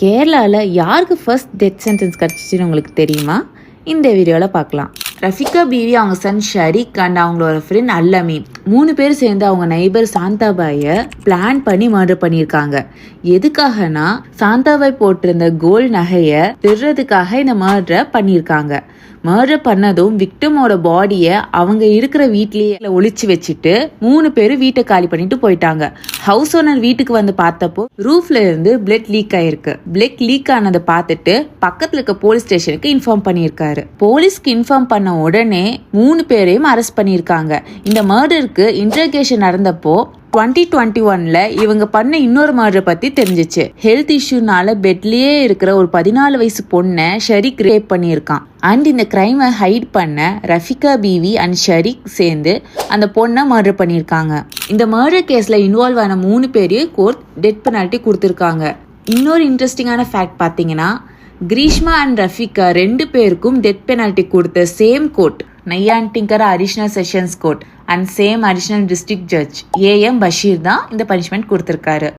கேரளாவில் யாருக்கு first death sentence கிடச்சிச்சின்னு உங்களுக்கு தெரியுமா? இந்த வீடியோவில் பார்க்கலாம். ரஃபிகா பீவி, அவங்க சன் ஷரிக் அண்ட் அவங்களோட ஃப்ரெண்ட் அல்லமீன் 3 பேர் சேர்ந்து அவங்க நெய்பர் சாந்தாபாயை பிளான் பண்ணி மர்டர் பண்ணியிருக்காங்க. எதுக்காகனா சாந்தாபாய் போட்டிருந்த கோல்டு நகையை திருறதுக்காக இந்த மர்டரை பண்ணியிருக்காங்க. மர்டர் பண்ணதும் விக்டிமோட பாடியை அவங்க இருக்கிற வீட்லயே ஒளிச்சு வச்சுட்டு 3 பேரும் வீட்டை காலி பண்ணிட்டு போயிட்டாங்க. ஹவுஸ் ஓனர் வீட்டுக்கு வந்து பார்த்தப்போ ரூஃப்ல இருந்து பிளட் லீக் ஆயிருக்கு. பிளட் லீக் ஆனதை பார்த்துட்டு பக்கத்துல இருக்க போலீஸ் ஸ்டேஷனுக்கு இன்ஃபார்ம் பண்ணியிருக்காரு. போலீஸ்க்கு இன்ஃபார்ம் பண்ண உடனே 3 பேரையும் அரெஸ்ட் பண்ணியிருக்காங்க. இந்த மர்டருக்கு இன்ட்ரோகேஷன் நடந்தப்போ 2021ல இவங்க பண்ண இன்னொரு மர்டர் பத்தி தெரிஞ்சிச்சு. ஹெல்த் இஷ்யூனால பெட்லயே இருக்கிற ஒரு 14 வயசு பொண்ணை ஷரிக் ரேப் பண்ணியிருக்கான். அண்ட் இந்த கிரைமை ஹைட் பண்ண ரஃபிகா பீவி அண்ட் ஷரிக் சேர்ந்து அந்த பொண்ணை மர்டர் பண்ணியிருக்காங்க. இந்த மர்டர் கேஸ்ல இன்வால்வ் ஆன 3 பேரையும் கோர்ட் டெத் பெனால்ட்டி கொடுத்துருக்காங்க. இன்னொரு இன்ட்ரெஸ்டிங்கான ஃபேக்ட் பார்த்தீங்கன்னா, கிரீஷ்மா அண்ட் ரஃபிகா 2 பேருக்கும் டெத் பெனால்ட்டி கொடுத்த same court, Neyyattinkara additional sessions court and same additional district judge AM Basheer தான் இந்த பனிஷ்மெண்ட் கொடுத்துருக்காரு.